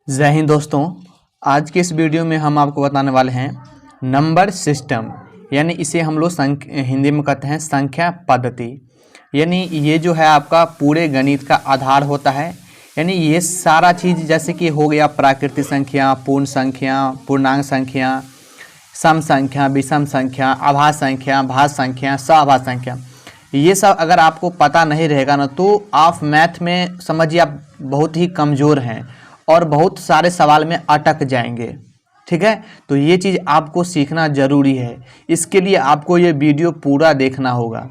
जय हिंद दोस्तों। आज के इस वीडियो में हम आपको बताने वाले हैं नंबर सिस्टम, यानी इसे हम लोग हिंदी में कहते हैं संख्या पद्धति। यानी ये जो है आपका पूरे गणित का आधार होता है। यानी ये सारा चीज़ जैसे कि हो गया प्राकृतिक संख्या, पूर्ण संख्या, पूर्णांक संख्या, सम संख्या, विषम संख्या, आभाज्य संख्या, भाज्य संख्या, सहभाज्य संख्या, ये सब अगर आपको पता नहीं रहेगा ना तो आप मैथ में समझिए आप बहुत ही कमज़ोर हैं और बहुत सारे सवाल में अटक जाएंगे। ठीक है, तो ये चीज़ आपको सीखना ज़रूरी है। इसके लिए आपको ये वीडियो पूरा देखना होगा।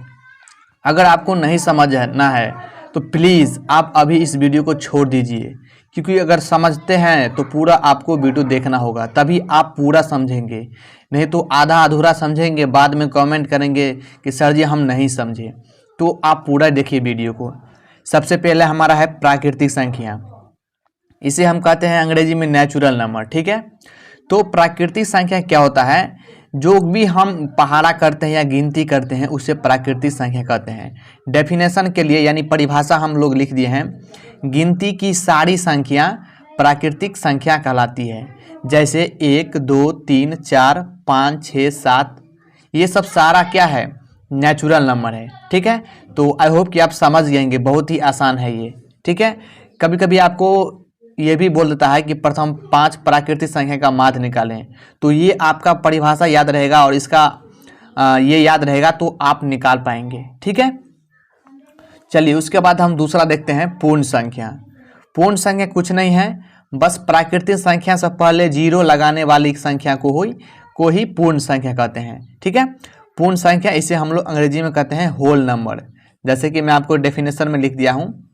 अगर आपको नहीं समझना है तो प्लीज़ आप अभी इस वीडियो को छोड़ दीजिए, क्योंकि अगर समझते हैं तो पूरा आपको वीडियो देखना होगा, तभी आप पूरा समझेंगे। नहीं तो आधा अधूरा समझेंगे, बाद में कमेंट करेंगे कि सर जी हम नहीं समझे। तो आप पूरा देखिए वीडियो को। सबसे पहले हमारा है प्राकृतिक संख्या, इसे हम कहते हैं अंग्रेजी में नेचुरल नंबर। ठीक है, तो प्राकृतिक संख्या क्या होता है? जो भी हम पहाड़ा करते हैं या गिनती करते हैं उसे प्राकृतिक संख्या कहते हैं। डेफिनेशन के लिए यानी परिभाषा हम लोग लिख दिए हैं, गिनती की सारी संख्या प्राकृतिक संख्या कहलाती है। जैसे 1, 2, 3, 4, 5, 6, 7, ये सब सारा क्या है? नेचुरल नंबर है। ठीक है, तो आई होप कि आप समझ जाएंगे, बहुत ही आसान है ये। ठीक है, कभी कभी आपको ये भी बोल देता है कि प्रथम 5 प्राकृतिक संख्या का माध्य निकालें, तो ये आपका परिभाषा याद रहेगा और इसका ये याद रहेगा तो आप निकाल पाएंगे। ठीक है, चलिए उसके बाद हम दूसरा देखते हैं पूर्ण संख्या। पूर्ण संख्या कुछ नहीं है, बस प्राकृतिक संख्या से पहले 0 लगाने वाली संख्या को ही पूर्ण संख्या कहते हैं। ठीक है, पूर्ण संख्या इसे हम लोग अंग्रेजी में कहते हैं होल नंबर। जैसे कि मैं आपको डेफिनेशन में लिख दिया हूँ,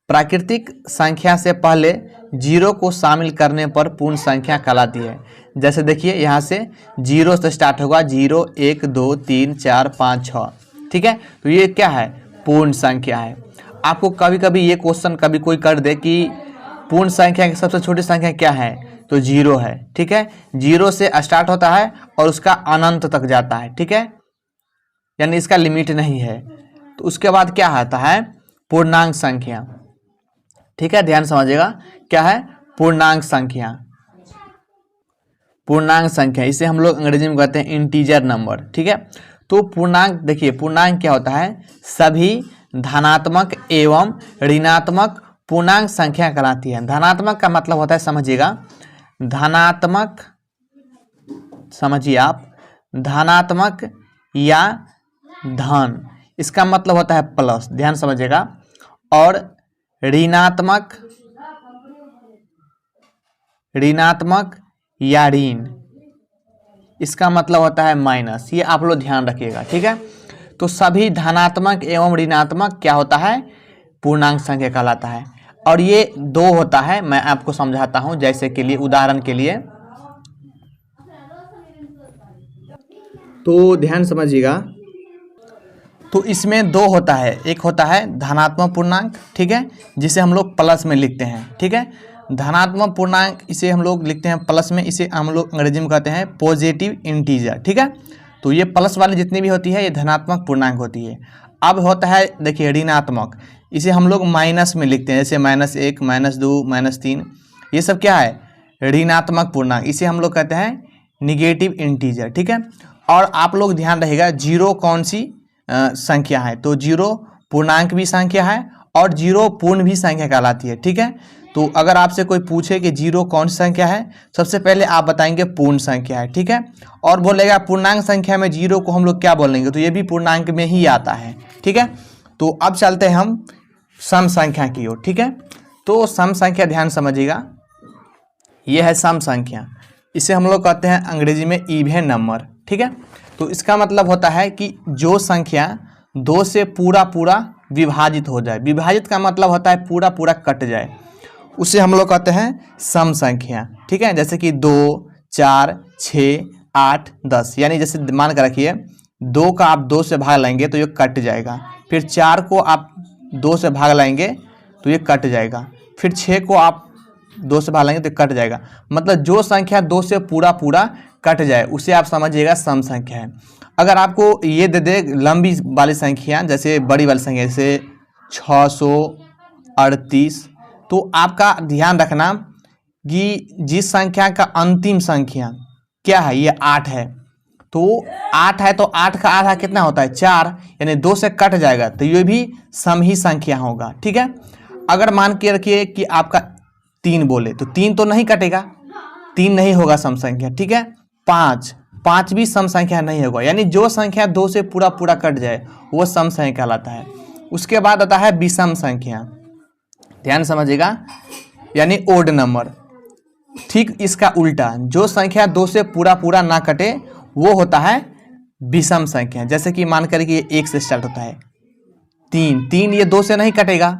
प्राकृतिक संख्या से पहले 0 को शामिल करने पर पूर्ण संख्या कहलाती है। जैसे देखिए यहाँ से 0 से स्टार्ट होगा, 0, 1, 2, 3, 4, 5, 6। ठीक है, तो ये क्या है? पूर्ण संख्या है। आपको कभी कभी ये क्वेश्चन कभी कोई कर दे कि पूर्ण संख्या की सबसे छोटी संख्या क्या है, तो 0 है। ठीक है, 0 से स्टार्ट होता है और उसका अनंत तक जाता है। ठीक है, यानी इसका लिमिट नहीं है। तो उसके बाद क्या आता है? पूर्णांक संख्या। ठीक है, ध्यान समझिएगा, क्या है? पूर्णांक संख्या। पूर्णांक संख्या इसे हम लोग अंग्रेजी में कहते हैं इंटीजर नंबर। ठीक है, तो पूर्णांक देखिए, पूर्णांक क्या होता है? सभी धनात्मक एवं ऋणात्मक पूर्णांक संख्या कहलाती है। धनात्मक का मतलब होता है, समझिएगा, धनात्मक, समझिए आप, धनात्मक या धन, इसका मतलब होता है प्लस, ध्यान समझिएगा। और ऋणात्मक या ऋण, इसका मतलब होता है माइनस। ये आप लोग ध्यान रखिएगा। ठीक है, तो सभी धनात्मक एवं ऋणात्मक क्या होता है? पूर्णांक संख्या कहलाता है। और ये 2 होता है, मैं आपको समझाता हूं। जैसे के लिए, उदाहरण के लिए, तो ध्यान समझिएगा, तो इसमें 2 होता है। एक होता है धनात्मक पूर्णांक, ठीक है, जिसे हम लोग प्लस में लिखते हैं। ठीक है, धनात्मक पूर्णांक इसे हम लोग लिखते हैं प्लस में, इसे हम लोग अंग्रेजी में कहते हैं पॉजिटिव इंटीजर। ठीक है, तो ये प्लस वाली जितनी भी होती है ये धनात्मक पूर्णांक होती है। अब होता है देखिए ऋणात्मक, इसे हम लोग माइनस में लिखते हैं, जैसे -1, -2, -3, ये सब क्या है? ऋणात्मक पूर्णांक, इसे हम लोग कहते हैं निगेटिव इंटीजर। ठीक है, और आप लोग ध्यान रहेगा 0 कौन सी संख्या है? तो 0 पूर्णांक भी संख्या है और 0 पूर्ण भी संख्या कहलाती है। ठीक है, तो अगर आपसे कोई पूछे कि 0 कौन सी संख्या है, सबसे पहले आप बताएंगे पूर्ण संख्या है। ठीक है, और बोलेगा पूर्णांक संख्या में 0 को हम लोग क्या बोलेंगे, तो ये भी पूर्णांक में ही आता है। ठीक है, तो अब चलते हैं हम सम संख्या की ओर। ठीक है, तो सम संख्या ध्यान समझिएगा, ये है सम संख्या, इसे हम लोग कहते हैं अंग्रेजी में इवन नंबर। ठीक है, तो इसका मतलब होता है कि जो संख्या 2 से पूरा विभाजित हो जाए। विभाजित का मतलब होता है पूरा कट जाए, उसे हम लोग कहते हैं सम संख्या। ठीक है, जैसे कि 2, 4, 6, 8, 10, यानी जैसे मान कर रखिए 2 का आप 2 से भाग लाएंगे तो ये कट जाएगा, फिर 4 को आप 2 से भाग लाएंगे तो ये कट जाएगा, फिर 6 को आप 2 से भाग लाएंगे तो कट जाएगा। मतलब जो संख्या 2 से पूरा कट जाए उसे आप समझिएगा सम संख्या है। अगर आपको ये दे दे लंबी वाली संख्या, जैसे बड़ी वाली संख्या, जैसे 638, तो आपका ध्यान रखना कि जिस संख्या का अंतिम संख्या क्या है, ये 8 है, तो 8 है तो 8 का आधा कितना होता है 4, यानी 2 से कट जाएगा तो ये भी सम ही संख्या होगा। ठीक है, अगर मान के रखिए कि आपका 3 बोले तो 3 तो नहीं कटेगा, 3 नहीं होगा सम संख्या। ठीक है, 5 भी सम संख्या नहीं होगा, यानी जो संख्या 2 से पूरा पूरा कट जाए वो सम संख्या कहलाता है। उसके बाद आता है विषम संख्या, ध्यान समझिएगा, यानी ओड नंबर। ठीक इसका उल्टा, जो संख्या 2 से पूरा पूरा ना कटे वो होता है विषम संख्या। जैसे कि मान कर कि ये 1 से स्टार्ट होता है, 3 ये 2 से नहीं कटेगा,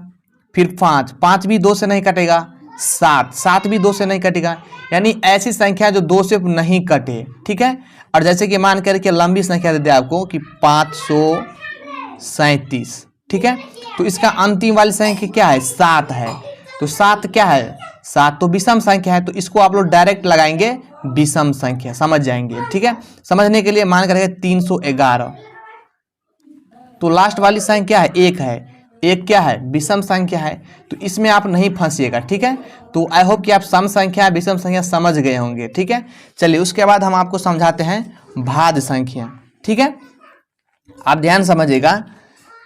फिर 5 भी 2 से नहीं कटेगा, 7 भी 2 से नहीं कटेगा, यानी ऐसी संख्या जो 2 से नहीं कटे। ठीक है, और जैसे कि मान कर के लंबी संख्या दे दे आपको कि 537। ठीक है, तो इसका अंतिम वाली संख्या क्या है 7 है, तो 7 क्या है 7 तो विषम संख्या है, तो इसको आप लोग डायरेक्ट लगाएंगे विषम संख्या, समझ जाएंगे। ठीक है, समझने के लिए मान कर 311, तो लास्ट वाली संख्या है 1 है, 1 क्या है विषम संख्या है, तो इसमें आप नहीं फंसिएगा। ठीक है, तो आई होप कि आप सम संख्या विषम संख्या समझ गए होंगे। ठीक है, चलिए उसके बाद हम आपको समझाते हैं भाज्य संख्या। ठीक है, आप ध्यान समझिएगा,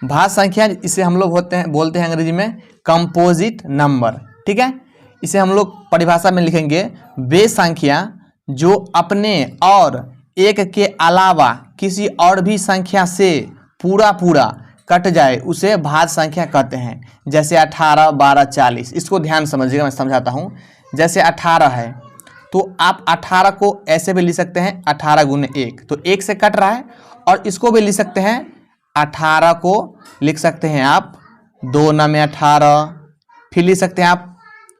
भाज्य संख्या इसे हम लोग बोलते हैं अंग्रेजी में कंपोजिट नंबर। ठीक है, इसे हम लोग परिभाषा में लिखेंगे वे संख्या जो अपने और एक के अलावा किसी और भी संख्या से पूरा पूरा कट जाए उसे भाज्य संख्या कहते हैं। जैसे 18, 12, 40, इसको ध्यान समझिएगा, मैं समझाता हूँ। जैसे 18 है तो आप 18 को ऐसे भी लिख सकते हैं 18 गुने 1, तो 1 से कट रहा है, और इसको भी लिख सकते हैं 18 को लिख सकते हैं आप 2 9 18, फिर लिख सकते हैं आप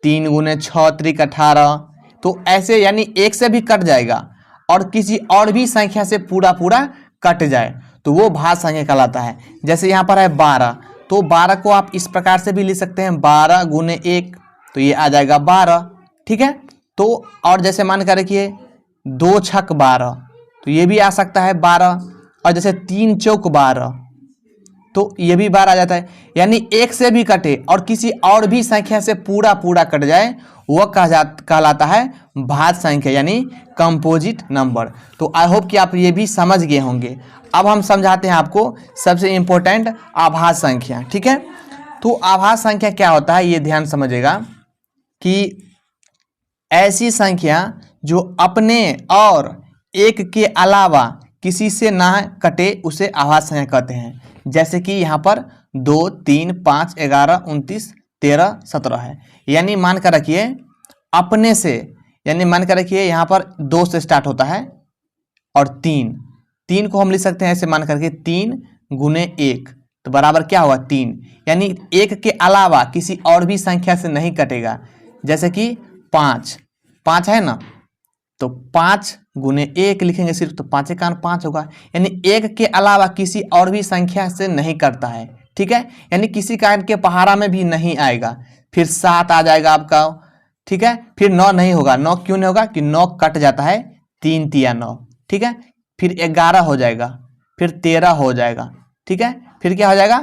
3 गुने 6 त्रिक 18, तो ऐसे यानी 1 से भी कट जाएगा और किसी और भी संख्या से पूरा पूरा कट जाए तो वो भाज्य संख्या कहलाता है। जैसे यहाँ पर है 12, तो 12 को आप इस प्रकार से भी लिख सकते हैं 12 गुने 1, तो ये आ जाएगा 12। ठीक है, तो और जैसे मान कर रखिए 2 छक 12, तो ये भी आ सकता है 12, और जैसे 3 चौक 12, तो ये भी 12 आ जाता है। यानी 1 से भी कटे और किसी और भी संख्या से पूरा पूरा कट जाए वह कहलाता है भाज्य संख्या, यानी कंपोजिट नंबर। तो आई होप कि आप ये भी समझ गए होंगे। अब हम समझाते हैं आपको सबसे इम्पोर्टेंट आभाज्य संख्या। ठीक है, तो आभाज्य संख्या क्या होता है ये ध्यान समझिएगा कि ऐसी संख्या जो अपने और एक के अलावा किसी से ना कटे उसे आभाज्य संख्या कहते हैं। जैसे कि यहाँ पर 2 3 5 11 29 13 17 है, यानी मान कर रखिए अपने से, यानी मान कर रखिए यहाँ पर 2 से स्टार्ट होता है और 3 को हम लिख सकते हैं ऐसे मान करके 3 गुने 1, तो बराबर क्या होगा 3, यानी 1 के अलावा किसी और भी संख्या से नहीं कटेगा। जैसे कि 5 है ना, तो 5 गुने 1 लिखेंगे सिर्फ, तो 5 का 5 होगा, यानी 1 के अलावा किसी और भी संख्या से नहीं करता है। ठीक है, यानी किसी कारण के पहाड़ा में भी नहीं आएगा। फिर 7 आ जाएगा आपका। ठीक है, फिर 9 नहीं होगा, 9 क्यों नहीं होगा कि 9 कट जाता है, 3 तिया 9। ठीक है, फिर 11 हो जाएगा, फिर 13 हो जाएगा। ठीक है, फिर क्या हो जाएगा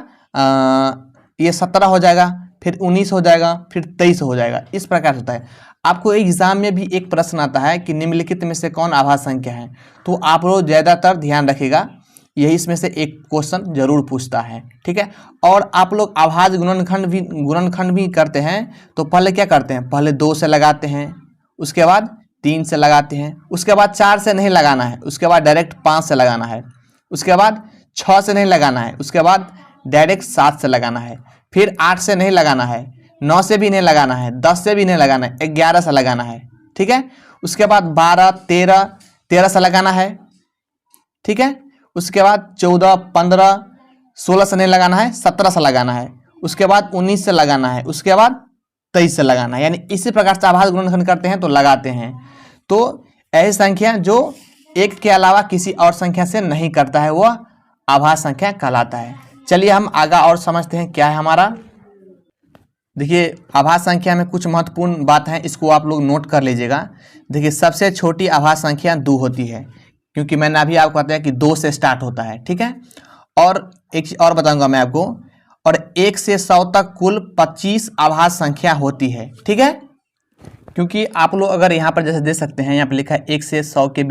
ये 17 हो जाएगा, फिर 19 हो जाएगा, फिर 23 हो जाएगा। इस प्रकार होता है। आपको एग्जाम में भी एक प्रश्न आता है कि निम्नलिखित में से कौन आभाज्य संख्या है, तो आप लोग ज़्यादातर ध्यान रखिएगा, यही इसमें से एक क्वेश्चन जरूर पूछता है। ठीक है, और आप लोग आभाज्य गुणनखंड भी करते हैं, तो पहले क्या करते हैं, पहले 2 से लगाते हैं, उसके बाद 3 से लगाते हैं, उसके बाद 4 से नहीं लगाना है, उसके बाद डायरेक्ट 5 से लगाना है, उसके बाद 6 से नहीं लगाना है, उसके बाद डायरेक्ट 7 से लगाना है, फिर 8 से नहीं लगाना है, 9 से भी नहीं लगाना है, 10 से भी नहीं लगाना है, 11 से लगाना है। ठीक है, उसके बाद 12 13 से लगाना है। ठीक है, उसके बाद 14 15 16 से नहीं लगाना है, 17 से लगाना है, उसके बाद 19 से लगाना है, उसके बाद 23 से लगाना है। यानी इसी प्रकार से आभाज्य गुणनखंड करते हैं तो लगाते हैं। तो ऐसी संख्या जो एक के अलावा किसी और संख्या से नहीं करता है वह आभाज्य संख्या कहलाता है। चलिए हम आगे और समझते हैं क्या है हमारा। देखिए आभाज्य संख्या में कुछ महत्वपूर्ण बात है, इसको आप लोग नोट कर लीजिएगा। देखिए सबसे छोटी आभाज्य संख्या 2 होती है, क्योंकि मैंने अभी आपको बताया कि 2 से स्टार्ट होता है। ठीक है, और एक चीज और बताऊंगा मैं आपको, और 1 से 100 तक कुल 25 आभाज्य संख्या होती है। ठीक है, क्योंकि आप लोग अगर यहाँ पर जैसे दे सकते हैं, यहाँ पर लिखा है 1 से 100 के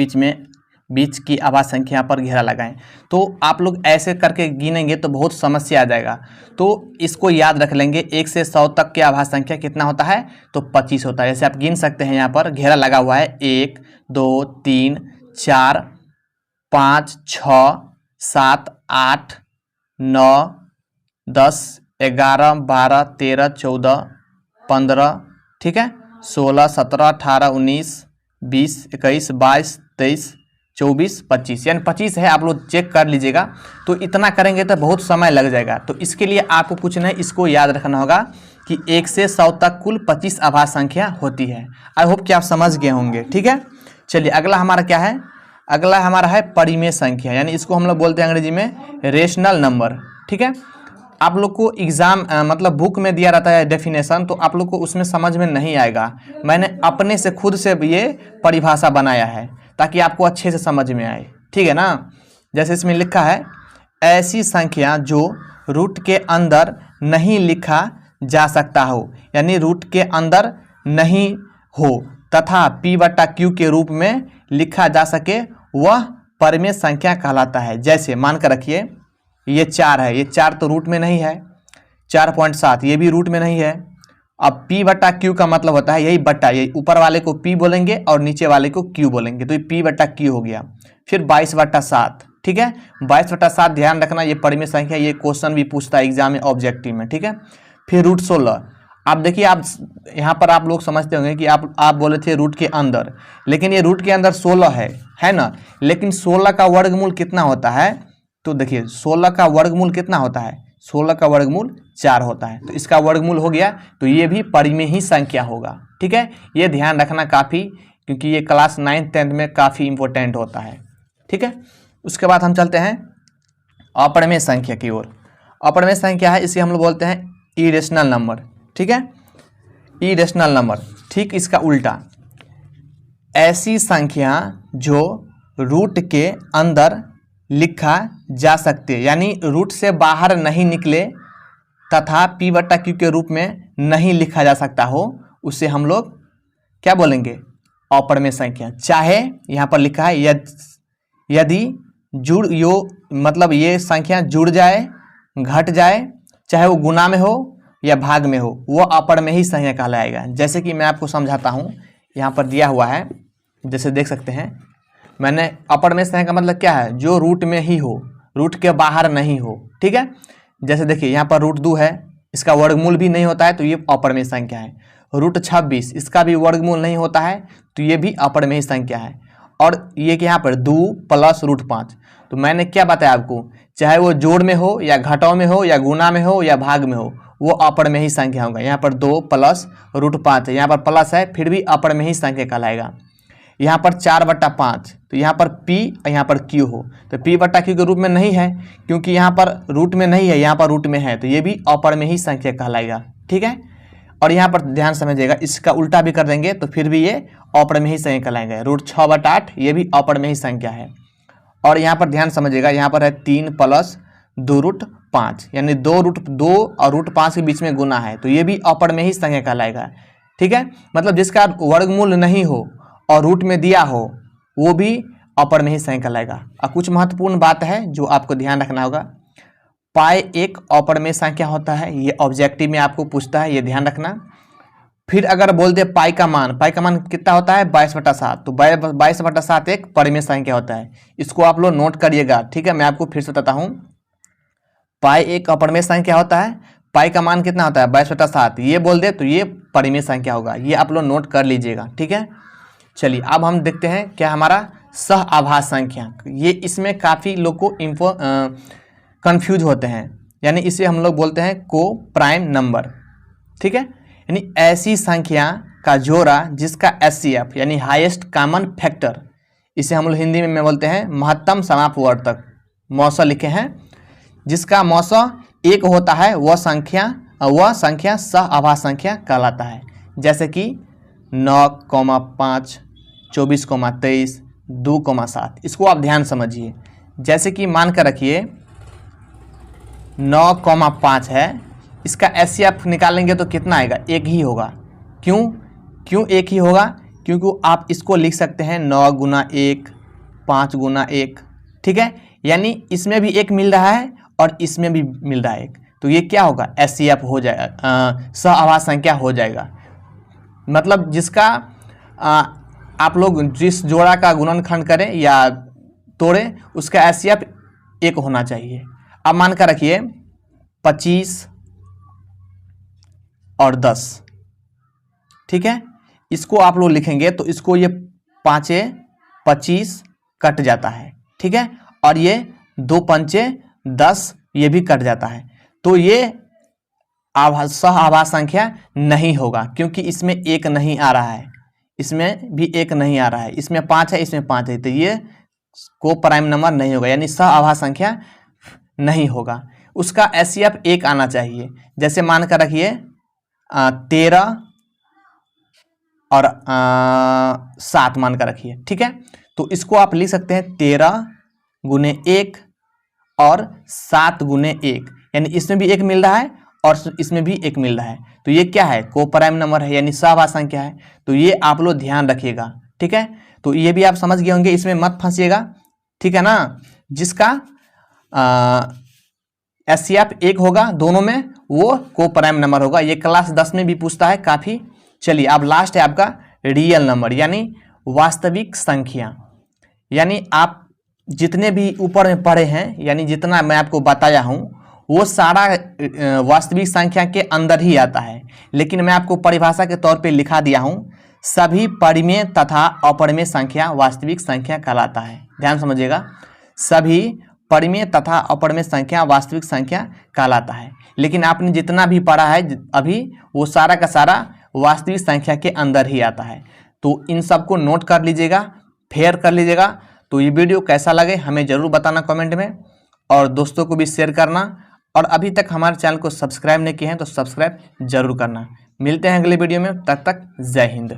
बीच की आभाज्य संख्या यहाँ पर घेरा लगाएं, तो आप लोग ऐसे करके गिनेंगे तो बहुत समस्या आ जाएगा। तो इसको याद रख लेंगे, 1 से 100 तक की आभाज्य संख्या कितना होता है, तो 25 होता है। जैसे आप गिन सकते हैं, यहाँ पर घेरा लगा हुआ है 1 2 3 4 5 6 7 8 9 10 11 12 13 14 15, ठीक है, 16 17 18 19 20 21 22 23 24 25, यानी 25 है। आप लोग चेक कर लीजिएगा। तो इतना करेंगे तो बहुत समय लग जाएगा। तो इसके लिए आपको कुछ नहीं, इसको याद रखना होगा कि 1 से 100 तक कुल 25 आभाज्य संख्या होती है। आई होप कि आप समझ गए होंगे, ठीक है। चलिए अगला हमारा क्या है, अगला हमारा है परिमेय संख्या, यानी इसको हम लोग बोलते हैं अंग्रेजी में रेशनल नंबर, ठीक है। आप लोग को एग्जाम मतलब बुक में दिया रहता है डेफिनेशन, तो आप लोग को उसमें समझ में नहीं आएगा। मैंने अपने से खुद से ये परिभाषा बनाया है ताकि आपको अच्छे से समझ में आए, ठीक है ना। जैसे इसमें लिखा है, ऐसी संख्या जो रूट के अंदर नहीं लिखा जा सकता हो, यानी रूट के अंदर नहीं हो तथा P/Q के रूप में लिखा जा सके, वह परिमेय संख्या कहलाता है। जैसे मान कर रखिए ये 4 है, ये 4 तो रूट में नहीं है, 4.7 ये भी रूट में नहीं है। अब P/Q का मतलब होता है यही बट्टा, ये ऊपर वाले को P बोलेंगे और नीचे वाले को Q बोलेंगे, तो ये P/Q हो गया। फिर 22/7, ठीक है, 22/7 ध्यान रखना, ये परिमेय संख्या, ये क्वेश्चन भी पूछता है एग्जाम में ऑब्जेक्टिव में, ठीक है। फिर रूट 16, आप देखिए, आप यहाँ पर आप लोग समझते होंगे कि आप बोले थे रूट के अंदर, लेकिन ये रूट के अंदर 16 है ना, लेकिन 16 का वर्गमूल कितना होता है, तो देखिए 16 का वर्गमूल कितना होता है, 16 का वर्गमूल 4 होता है, तो इसका वर्गमूल हो गया, तो ये भी परिमेय ही संख्या होगा, ठीक है। ये ध्यान रखना काफ़ी, क्योंकि ये क्लास 9th 10th में काफ़ी इंपॉर्टेंट होता है, ठीक है। उसके बाद हम चलते हैं अपरिमेय संख्या की ओर। अपरिमेय संख्या है, इसे हम लोग बोलते हैं इरेशनल नंबर, ठीक है, इरेशनल नंबर। ठीक इसका उल्टा, ऐसी संख्या जो रूट के अंदर लिखा जा सकते, यानी रूट से बाहर नहीं निकले तथा P/Q के रूप में नहीं लिखा जा सकता हो, उसे हम लोग क्या बोलेंगे, अपरिमेय संख्या। चाहे यहाँ पर लिखा है यदि मतलब ये संख्या जुड़ जाए, घट जाए, चाहे वो गुना में हो या भाग में हो, वो अपरिमेय ही संख्या कहलाएगा। जैसे कि मैं आपको समझाता हूँ, यहाँ पर दिया हुआ है, जैसे देख सकते हैं, मैंने अपरिमेय संख्या का मतलब क्या है, जो रूट में ही हो, रूट के बाहर नहीं हो, ठीक है। जैसे देखिए यहाँ पर रूट 2 है, इसका वर्गमूल भी नहीं होता है, तो ये अपरिमेय संख्या है। रूट 26, इसका भी वर्गमूल नहीं होता है, तो ये भी अपरिमेय संख्या है। और ये कि यहाँ पर 2 + √5, तो मैंने क्या बताया आपको, चाहे वो जोड़ में हो या घटाव में हो या गुना में हो या भाग में हो, वो अपरिमेय ही संख्या होगा। यहाँ पर 2 + √5 है, यहाँ पर प्लस है, फिर भी अपरिमेय ही संख्या कहलाएगा। यहाँ पर 4/5, तो यहाँ पर P और यहाँ पर Q हो, तो P/Q के रूप में नहीं है, क्योंकि यहाँ पर रूट में नहीं है, यहाँ पर रूट में है, तो ये भी अपरिमेय ही संख्या कहलाएगा, ठीक है। और यहाँ पर ध्यान समझिएगा, इसका उल्टा भी कर देंगे तो फिर भी ये अपरिमेय ही संख्या कहलाएगा। रूट 6/8 ये भी अपरिमेय ही संख्या है। और यहाँ पर ध्यान समझिएगा, यहाँ पर है 3 + 2√5, यानी 2 और √5 के बीच में गुना है, तो ये भी अपरिमेय ही संख्या कहलाएगा, ठीक है। मतलब जिसका वर्गमूल नहीं हो और रूट में दिया हो, वो भी अपरिमेय ही संख्या कहलाएगा। और कुछ महत्वपूर्ण बात है जो आपको ध्यान रखना होगा, पाई एक अपरिमेय संख्या होता है, ये ऑब्जेक्टिव में आपको पूछता है, ये ध्यान रखना। फिर अगर बोल दे पाई का मान कितना होता है, 22/7, तो 22/7 एक परिमेय संख्या होता है, इसको आप लोग नोट करिएगा, ठीक है। मैं आपको फिर से बताता हूँ, पाई एक अपरिमेय संख्या होता है, पाई का मान कितना होता है, 22/7, ये बोल दे तो ये परिमेय संख्या होगा, ये आप लोग नोट कर लीजिएगा, ठीक है। चलिए अब हम देखते हैं क्या हमारा सह आभाज्य संख्या, ये इसमें काफ़ी लोग को कंफ्यूज होते हैं, यानी इसे हम लोग बोलते हैं को प्राइम नंबर, ठीक है। यानी ऐसी संख्या का जोड़ा जिसका HCF यानी हाईएस्ट कॉमन फैक्टर, इसे हम लोग हिंदी में बोलते हैं महत्तम समापवर्तक, मौसा लिखे हैं, जिसका मौसा 1 होता है, वह संख्या सह आभाज्य संख्या कहलाता है। जैसे कि 9,5, 24,23, 2,7, इसको आप ध्यान समझिए। जैसे कि मान कर रखिए 9,5 है, इसका HCF निकालेंगे तो कितना आएगा, 1 ही होगा। क्यों, क्यों एक ही होगा? क्योंकि आप इसको लिख सकते हैं 9 गुना 1, 5 गुना 1, ठीक है। यानी इसमें भी एक मिल रहा है और इसमें भी मिल रहा है एक, तो ये क्या होगा? SCF हो जाएगा, सहआभास संख्या हो जाएगा। मतलब जिसका आप लोग जिस जोड़ा का गुणनखंड करें या तोड़ें उसका SCF एक होना चाहिए। अब मान कर रखिए 25 और 10, ठीक है। इसको आप लोग लिखेंगे तो इसको ये 5 25 कट जाता है, ठीक है, और ये 2 पंचे 10 ये भी कट जाता है। तो ये सहआभास संख्या नहीं होगा क्योंकि इसमें एक नहीं आ रहा है, इसमें भी एक नहीं आ रहा है, इसमें 5 है, इसमें 5 है, तो ये को प्राइम नंबर नहीं होगा, यानी सहआभास संख्या नहीं होगा। उसका SCF एक आना चाहिए। जैसे मान कर रखिए 13 और 7 मान कर रखिए, ठीक है। तो इसको आप लिख सकते हैं 13 गुने 1 और 7 गुने 1, यानी इसमें भी एक मिल रहा है और इसमें भी एक मिल रहा है, तो ये क्या है? को प्राइम नंबर है, यानी सहआभास संख्या है। तो ये आप लोग ध्यान रखिएगा, ठीक है। तो ये भी आप समझ गए होंगे, इसमें मत फंसिएगा, ठीक है ना। जिसका SCF एक होगा दोनों में वो को प्राइम नंबर होगा। ये क्लास 10 में भी पूछता है काफ़ी। चलिए अब लास्ट है आपका रियल नंबर, यानी वास्तविक संख्या। यानी आप जितने भी ऊपर में पढ़े हैं, यानी जितना मैं आपको बताया हूँ वो सारा वास्तविक संख्या के अंदर ही आता है, लेकिन मैं आपको परिभाषा के तौर पे लिखा दिया हूँ, सभी परिमेय तथा अपरिमेय संख्या वास्तविक संख्या कहलाता है। ध्यान समझिएगा, सभी परिमेय तथा अपरिमेय संख्या वास्तविक संख्या कहलाता है। लेकिन आपने जितना भी पढ़ा है अभी वो सारा का सारा वास्तविक संख्या के अंदर ही आता है। तो इन सबको नोट कर लीजिएगा, फेयर कर लीजिएगा। तो ये वीडियो कैसा लगे हमें ज़रूर बताना कमेंट में, और दोस्तों को भी शेयर करना, और अभी तक हमारे चैनल को सब्सक्राइब नहीं किए हैं तो सब्सक्राइब जरूर करना। मिलते हैं अगले वीडियो में, तब तक जय हिंद।